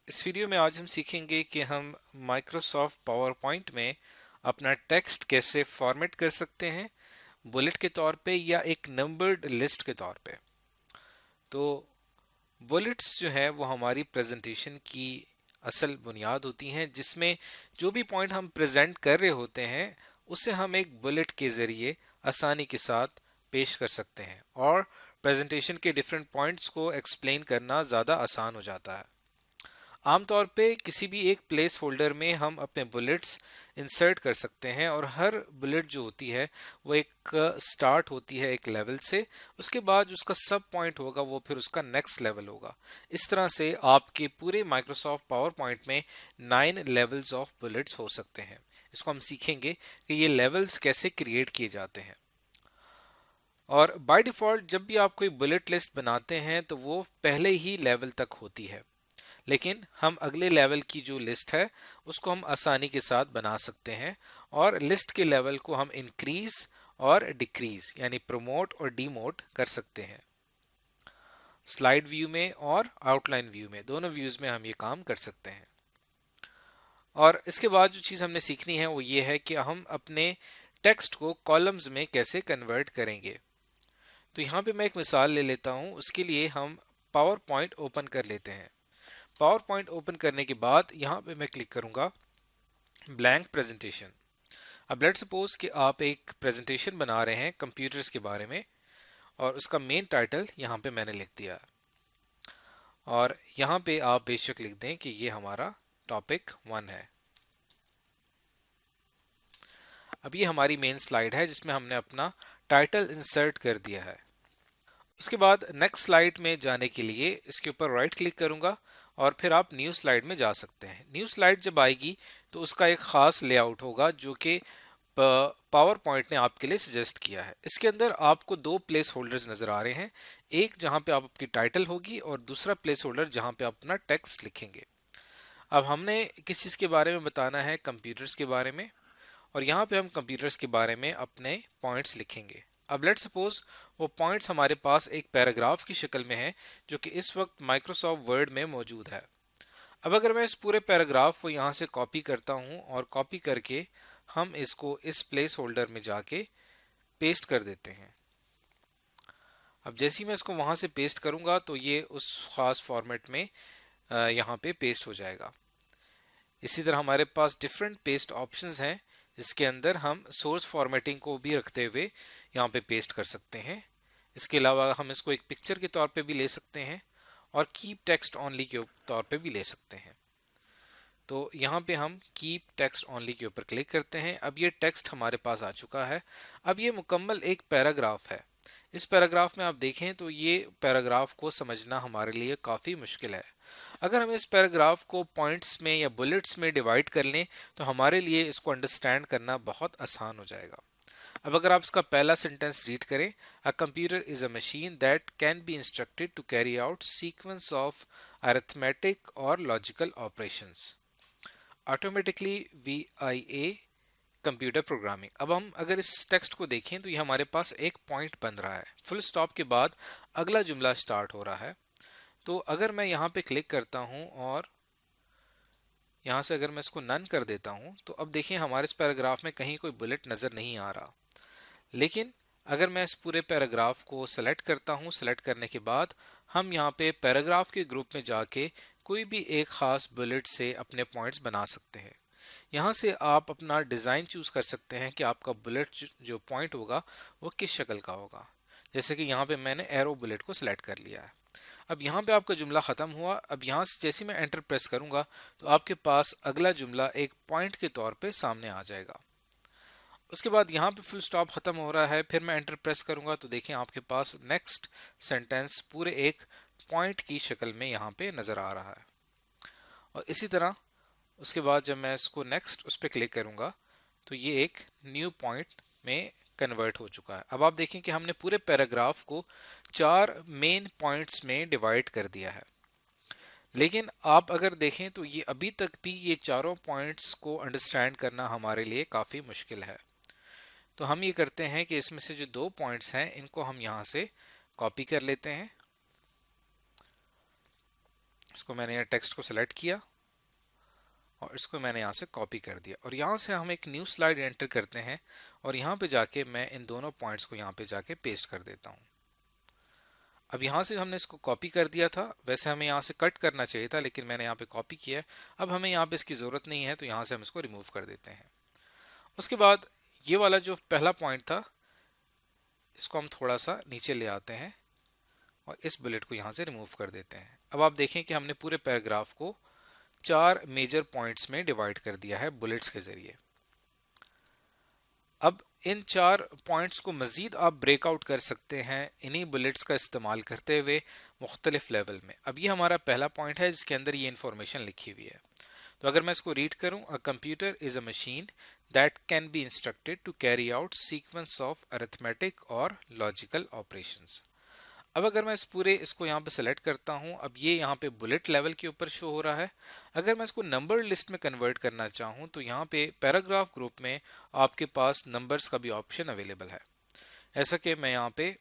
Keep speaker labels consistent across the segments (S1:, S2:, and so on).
S1: इस वीडियो में आज हम सीखेंगे कि हम माइक्रोसॉफ्ट पावर पॉइंट में अपना टेक्स्ट कैसे फॉर्मेट कर सकते हैं, बुलेट के तौर पे या एक नंबर्ड लिस्ट के तौर पे। तो बुलेट्स जो है वो हमारी प्रेजेंटेशन की असल बुनियाद होती हैं, जिसमें जो भी पॉइंट हम प्रेजेंट कर रहे होते हैं उसे हम एक बुलेट के जरिए आसानी के साथ पेश कर सकते हैं और प्रेजेंटेशन के डिफरेंट पॉइंट्स को एक्सप्लेन करना ज़्यादा आसान हो जाता है। आमतौर पे किसी भी एक प्लेस होल्डर में हम अपने बुलेट्स इंसर्ट कर सकते हैं और हर बुलेट जो होती है वो एक स्टार्ट होती है एक लेवल से। उसके बाद उसका सब पॉइंट होगा वो फिर उसका नेक्स्ट लेवल होगा। इस तरह से आपके पूरे माइक्रोसॉफ्ट पावर पॉइंट में 9 लेवल्स ऑफ बुलेट्स हो सकते हैं। इसको हम सीखेंगे कि ये लेवल्स कैसे क्रिएट किए जाते हैं। और बाय डिफॉल्ट जब भी आप कोई बुलेट लिस्ट बनाते हैं तो वो पहले ही लेवल तक होती है, लेकिन हम अगले लेवल की जो लिस्ट है उसको हम आसानी के साथ बना सकते हैं और लिस्ट के लेवल को हम इंक्रीज और डिक्रीज यानी प्रमोट और डीमोट कर सकते हैं। स्लाइड व्यू में और आउटलाइन व्यू में, दोनों व्यूज में हम ये काम कर सकते हैं। और इसके बाद जो चीज़ हमने सीखनी है वो ये है कि हम अपने टेक्स्ट को कॉलम्स में कैसे कन्वर्ट करेंगे। तो यहाँ पे मैं एक मिसाल ले लेता हूँ। उसके लिए हम पावर पॉइंट ओपन कर लेते हैं। पावर पॉइंट ओपन करने के बाद यहाँ पे मैं क्लिक करूंगा ब्लैंक प्रेजेंटेशन। अब लेट्स सपोज कि आप एक प्रेजेंटेशन बना रहे हैं कंप्यूटर्स के बारे में और उसका मेन टाइटल यहाँ पे मैंने लिख दिया है और यहाँ पे आप बेशक लिख दें कि ये हमारा टॉपिक 1 है। अब ये हमारी मेन स्लाइड है जिसमें हमने अपना टाइटल इंसर्ट कर दिया है। उसके बाद नेक्स्ट स्लाइड में जाने के लिए इसके ऊपर राइट क्लिक करूंगा और फिर आप न्यू स्लाइड में जा सकते हैं। न्यू स्लाइड जब आएगी तो उसका एक खास लेआउट होगा जो कि पावर पॉइंट ने आपके लिए सजेस्ट किया है। इसके अंदर आपको दो प्लेस होल्डर्स नजर आ रहे हैं, एक जहां पे आप आपकी टाइटल होगी और दूसरा प्लेस होल्डर जहां पे आप अपना टेक्स्ट लिखेंगे। अब हमने किस चीज़ के बारे में बताना है, कंप्यूटर्स के बारे में, और यहाँ पे हम कंप्यूटर्स के बारे में अपने पॉइंट्स लिखेंगे। अब लेट्स सपोज वो पॉइंट्स हमारे पास एक पैराग्राफ की शक्ल में है जो कि इस वक्त माइक्रोसॉफ्ट वर्ड में मौजूद है। अब अगर मैं इस पूरे पैराग्राफ को यहाँ से कॉपी करता हूँ और कॉपी करके हम इसको इस प्लेस होल्डर में जाके पेस्ट कर देते हैं। अब जैसे ही मैं इसको वहां से पेस्ट करूंगा तो ये उस खास फॉर्मेट में यहाँ पे पेस्ट हो जाएगा। इसी तरह हमारे पास डिफरेंट पेस्ट ऑप्शंस हैं जिसके अंदर हम सोर्स फॉर्मेटिंग को भी रखते हुए यहाँ पे पेस्ट कर सकते हैं। इसके अलावा हम इसको एक पिक्चर के तौर पे भी ले सकते हैं और कीप टेक्स्ट ओनली के तौर पे भी ले सकते हैं। तो यहाँ पे हम कीप टेक्स्ट ओनली के ऊपर क्लिक करते हैं। अब ये टेक्स्ट हमारे पास आ चुका है। अब ये मुकम्मल एक पैराग्राफ है। इस पैराग्राफ में आप देखें तो ये पैराग्राफ को समझना हमारे लिए काफ़ी मुश्किल है। अगर हम इस पैराग्राफ को पॉइंट्स में या बुलेट्स में डिवाइड कर लें तो हमारे लिए इसको अंडरस्टैंड करना बहुत आसान हो जाएगा। अब अगर आप इसका पहला सेंटेंस रीड करें, a computer is a machine that can be instructed to carry out sequence of arithmetic और logical operations automatically VIA computer programming. अब हम अगर इस टेक्स्ट को देखें तो ये हमारे पास एक पॉइंट बन रहा है। फुल स्टॉप के बाद अगला जुमला स्टार्ट हो रहा है। तो अगर मैं यहाँ पे क्लिक करता हूँ और यहाँ से अगर मैं इसको नन कर देता हूँ तो अब देखिए हमारे इस पैराग्राफ में कहीं कोई बुलेट नज़र नहीं आ रहा। लेकिन अगर मैं इस पूरे पैराग्राफ को सेलेक्ट करता हूँ, सेलेक्ट करने के बाद हम यहाँ पे पैराग्राफ के ग्रुप में जाके कोई भी एक खास बुलेट से अपने पॉइंट्स बना सकते हैं। यहाँ से आप अपना डिज़ाइन चूज कर सकते हैं कि आपका बुलेट जो पॉइंट होगा वो किस शक्ल का होगा। जैसे कि यहाँ पे मैंने एरो बुलेट को सिलेक्ट कर लिया है। अब यहाँ पे आपका जुमला ख़त्म हुआ। अब यहाँ से जैसे मैं एंटर प्रेस करूंगा तो आपके पास अगला जुमला एक पॉइंट के तौर पे सामने आ जाएगा। उसके बाद यहाँ पे फुल स्टॉप ख़त्म हो रहा है। फिर मैं एंटर प्रेस करूंगा तो देखें आपके पास नेक्स्ट सेंटेंस पूरे एक पॉइंट की शक्ल में यहाँ पे नज़र आ रहा है। और इसी तरह उसके बाद जब मैं इसको नेक्स्ट उस पर क्लिक करूंगा तो ये एक न्यू पॉइंट में कन्वर्ट हो चुका है। अब आप देखें कि हमने पूरे पैराग्राफ को 4 मेन पॉइंट्स में डिवाइड कर दिया है। लेकिन आप अगर देखें तो ये अभी तक भी ये चारों पॉइंट्स को अंडरस्टैंड करना हमारे लिए काफ़ी मुश्किल है। तो हम ये करते हैं कि इसमें से जो 2 पॉइंट्स हैं इनको हम यहाँ से कॉपी कर लेते हैं। इसको मैंने यहाँ टेक्स्ट को सिलेक्ट किया और इसको मैंने यहाँ से कॉपी कर दिया और यहाँ से हम एक न्यू स्लाइड एंटर करते हैं और यहाँ पे जाके मैं इन दोनों पॉइंट्स को यहाँ पे जाके पेस्ट कर देता हूँ। अब यहाँ से हमने इसको कॉपी कर दिया था, वैसे हमें यहाँ से कट करना चाहिए था लेकिन मैंने यहाँ पे कॉपी किया है। अब हमें यहाँ पे इसकी ज़रूरत नहीं है तो यहाँ से हम इसको रिमूव कर देते हैं। उसके बाद ये वाला जो पहला पॉइंट था इसको हम थोड़ा सा नीचे ले आते हैं और इस बुलेट को यहाँ से रिमूव कर देते हैं। अब आप देखें कि हमने पूरे पैराग्राफ को 4 मेजर पॉइंट्स में डिवाइड कर दिया है बुलेट्स के जरिए। अब इन 4 पॉइंट्स को मजीद आप ब्रेकआउट कर सकते हैं इन्हीं बुलेट्स का इस्तेमाल करते हुए मुख्तलिफ लेवल में। अब ये हमारा पहला पॉइंट है जिसके अंदर ये इंफॉर्मेशन लिखी हुई है। तो अगर मैं इसको रीड करूं, a computer is a machine that can be instructed to carry out sequence of arithmetic और लॉजिकल ऑपरेशंस। अब अगर मैं इसको यहाँ पे सेलेक्ट करता हूँ, अब ये यहाँ पे बुलेट लेवल के ऊपर शो हो रहा है। अगर मैं इसको नंबर लिस्ट में कन्वर्ट करना चाहूँ तो यहाँ पे पैराग्राफ ग्रुप में आपके पास नंबर्स का भी ऑप्शन अवेलेबल है। ऐसा कि मैं यहाँ पे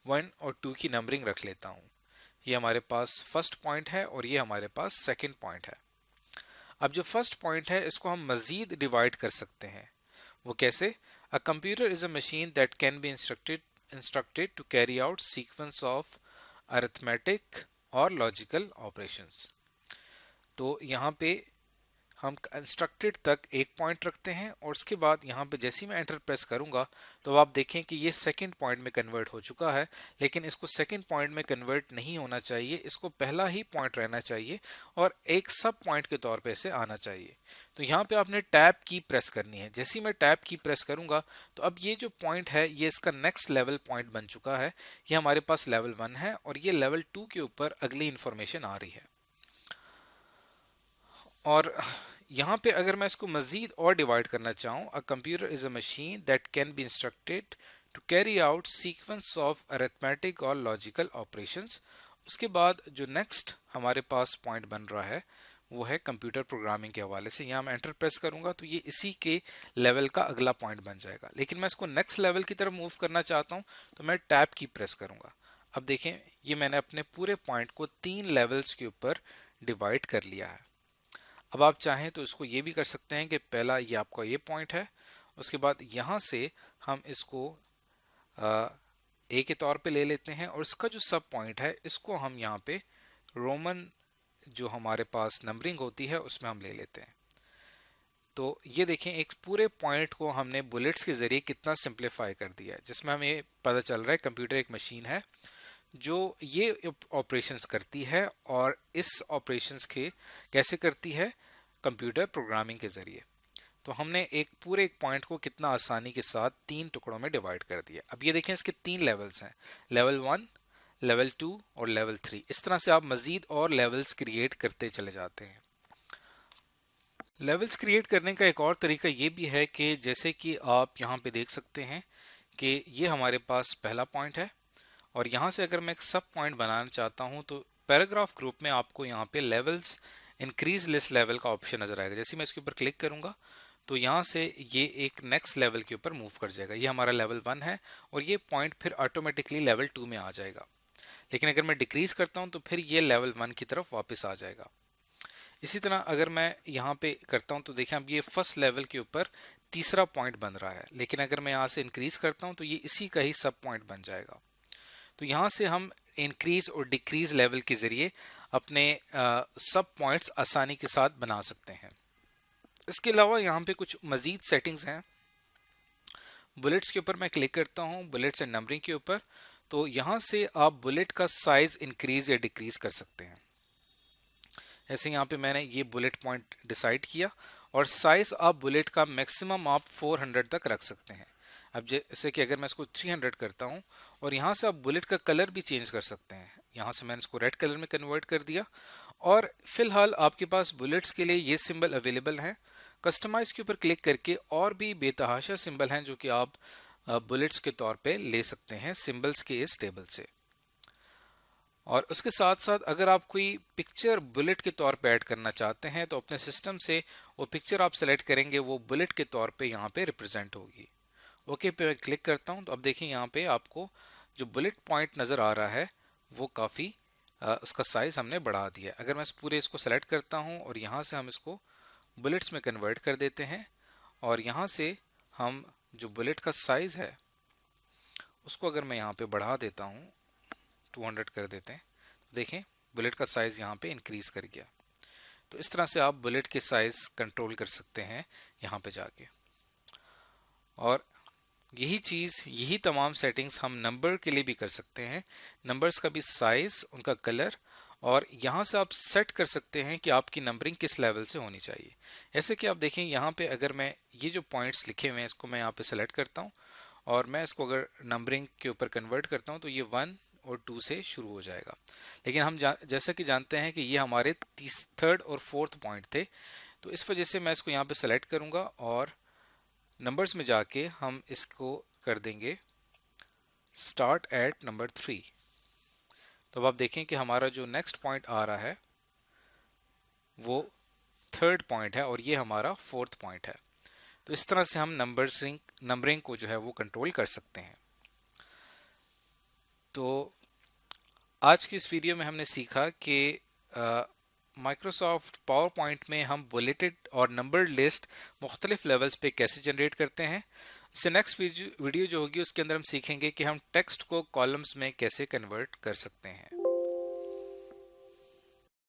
S1: 1 और 2 की नंबरिंग रख लेता हूँ। ये हमारे पास फर्स्ट पॉइंट है और ये हमारे पास सेकेंड पॉइंट है। अब जो फर्स्ट पॉइंट है इसको हम मजीद डिवाइड कर सकते हैं। वो कैसे? अ computer is a machine that can B instructed to carry out sequence of arithmetic और logical operations। तो यहाँ पे हम इंस्ट्रक्टेड तक एक पॉइंट रखते हैं और उसके बाद यहाँ पे जैसे ही मैं एंटर प्रेस करूंगा तो आप देखें कि ये सेकंड पॉइंट में कन्वर्ट हो चुका है, लेकिन इसको सेकंड पॉइंट में कन्वर्ट नहीं होना चाहिए, इसको पहला ही पॉइंट रहना चाहिए और एक सब पॉइंट के तौर पे इसे आना चाहिए। तो यहाँ पे आपने टैब की प्रेस करनी है। जैसे ही मैं टैब की प्रेस करूंगा तो अब ये जो पॉइंट है ये इसका नेक्स्ट लेवल पॉइंट बन चुका है। ये हमारे पास लेवल 1 है और ये लेवल 2 के ऊपर अगली इंफॉर्मेशन आ रही है। और यहाँ पे अगर मैं इसको मजीद और डिवाइड करना चाहूँ, a computer is a machine that can be instructed to carry out sequence of arithmetic और लॉजिकल ऑपरेशंस। उसके बाद जो नेक्स्ट हमारे पास पॉइंट बन रहा है वो है कंप्यूटर प्रोग्रामिंग के हवाले से। यहाँ मैं एंटर प्रेस करूंगा तो ये इसी के लेवल का अगला पॉइंट बन जाएगा। लेकिन मैं इसको नेक्स्ट लेवल की तरफ मूव करना चाहता हूँ तो मैं टैब की प्रेस करूंगा। अब देखें ये मैंने अपने पूरे पॉइंट को 3 लेवल्स के ऊपर डिवाइड कर लिया है। अब आप चाहें तो इसको ये भी कर सकते हैं कि पहला ये आपका ये पॉइंट है, उसके बाद यहाँ से हम इसको ए के तौर पे ले लेते हैं और इसका जो सब पॉइंट है इसको हम यहाँ पे रोमन जो हमारे पास नंबरिंग होती है उसमें हम ले लेते हैं। तो ये देखें एक पूरे पॉइंट को हमने बुलेट्स के जरिए कितना सिंप्लीफाई कर दिया है, जिसमें हमें पता चल रहा है कंप्यूटर एक मशीन है जो ये ऑपरेशंस करती है और इस ऑपरेशंस के कैसे करती है? कंप्यूटर प्रोग्रामिंग के जरिए। तो हमने एक पॉइंट को कितना आसानी के साथ 3 टुकड़ों में डिवाइड कर दिया। अब ये देखें इसके 3 लेवल्स हैं, लेवल 1, लेवल 2 और लेवल 3। इस तरह से आप मजीद और लेवल्स क्रिएट करते चले जाते हैं। लेवल्स क्रिएट करने का एक और तरीका ये भी है कि जैसे कि आप यहाँ पे देख सकते हैं कि ये हमारे पास पहला पॉइंट है और यहाँ से अगर मैं एक सब पॉइंट बनाना चाहता हूँ तो पैराग्राफ ग्रुप में आपको यहाँ पे लेवल्स इंक्रीज लिस्ट लेवल का ऑप्शन नजर आएगा। जैसे मैं इसके ऊपर क्लिक करूंगा तो यहाँ से ये एक नेक्स्ट लेवल के ऊपर मूव कर जाएगा। ये हमारा लेवल 1 है और ये पॉइंट फिर ऑटोमेटिकली लेवल 2 में आ जाएगा। लेकिन अगर मैं डिक्रीज करता हूँ तो फिर ये लेवल 1 की तरफ वापस आ जाएगा। इसी तरह अगर मैं यहाँ पे करता हूँ तो देखें अब ये फर्स्ट लेवल के ऊपर तीसरा पॉइंट बन रहा है, लेकिन अगर मैं यहाँ से इंक्रीज करता हूँ तो ये इसी का ही सब पॉइंट बन जाएगा। तो यहाँ से हम इंक्रीज और डिक्रीज लेवल के जरिए अपने सब पॉइंट्स आसानी के साथ बना सकते हैं। इसके अलावा यहाँ पे कुछ मजीद सेटिंग्स हैं। बुलेट्स के ऊपर मैं क्लिक करता हूँ, बुलेट्स एंड नंबरिंग के ऊपर, तो यहाँ से आप बुलेट का साइज इंक्रीज या डिक्रीज कर सकते हैं। ऐसे यहाँ पे मैंने ये बुलेट पॉइंट डिसाइड किया और साइज आप बुलेट का मैक्सिमम आप 400 तक रख सकते हैं। अब जैसे कि अगर मैं इसको 300 करता हूँ और यहाँ से आप बुलेट का कलर भी चेंज कर सकते हैं। यहाँ से मैंने इसको रेड कलर में कन्वर्ट कर दिया और फिलहाल आपके पास बुलेट्स के लिए ये सिंबल अवेलेबल हैं। कस्टमाइज के ऊपर क्लिक करके और भी बेतहाशा सिंबल हैं जो कि आप बुलेट्स के तौर पे ले सकते हैं सिंबल्स के इस टेबल से। और उसके साथ साथ अगर आप कोई पिक्चर बुलेट के तौर पे ऐड करना चाहते हैं तो अपने सिस्टम से वो पिक्चर आप सेलेक्ट करेंगे, वो बुलेट के तौर पे यहाँ पे रिप्रेजेंट होगी। ओके पे मैं क्लिक करता हूँ तो अब देखिए यहाँ पे आपको जो बुलेट पॉइंट नज़र आ रहा है वो काफ़ी उसका साइज हमने बढ़ा दिया। अगर मैं पूरे इसको सेलेक्ट करता हूं और यहां से हम इसको बुलेट्स में कन्वर्ट कर देते हैं और यहां से हम जो बुलेट का साइज है उसको अगर मैं यहाँ पे बढ़ा देता हूँ, 200 कर देते हैं, देखें बुलेट का साइज यहाँ पे इंक्रीज कर गया। तो इस तरह से आप बुलेट के साइज कंट्रोल कर सकते हैं यहाँ पे जाके। और यही तमाम सेटिंग्स हम नंबर के लिए भी कर सकते हैं। नंबर्स का भी साइज, उनका कलर, और यहाँ से आप सेट कर सकते हैं कि आपकी नंबरिंग किस लेवल से होनी चाहिए। ऐसे कि आप देखें यहाँ पे अगर मैं ये जो पॉइंट्स लिखे हुए हैं इसको मैं यहाँ पे सेलेक्ट करता हूँ और मैं इसको अगर नंबरिंग के ऊपर कन्वर्ट करता हूँ तो ये 1 और 2 से शुरू हो जाएगा। लेकिन हम जैसा कि जानते हैं कि ये हमारे थर्ड और फोर्थ पॉइंट थे, तो इस वजह से मैं इसको यहाँ पे सेलेक्ट करूँगा और नंबर्स में जाके हम इसको कर देंगे स्टार्ट एट नंबर 3। तो अब आप देखें कि हमारा जो नेक्स्ट पॉइंट आ रहा है वो थर्ड पॉइंट है और ये हमारा फोर्थ पॉइंट है। तो इस तरह से हम नंबरिंग को जो है वो कंट्रोल कर सकते हैं। तो आज की इस वीडियो में हमने सीखा कि माइक्रोसॉफ्ट पावर पॉइंट में हम बुलेटेड और नंबर्ड लिस्ट मुख्तलिफ लेवल्स पे कैसे जनरेट करते हैं। इससे नेक्स्ट वीडियो जो होगी उसके अंदर हम सीखेंगे कि हम टेक्स्ट को कॉलम्स में कैसे कन्वर्ट कर सकते हैं।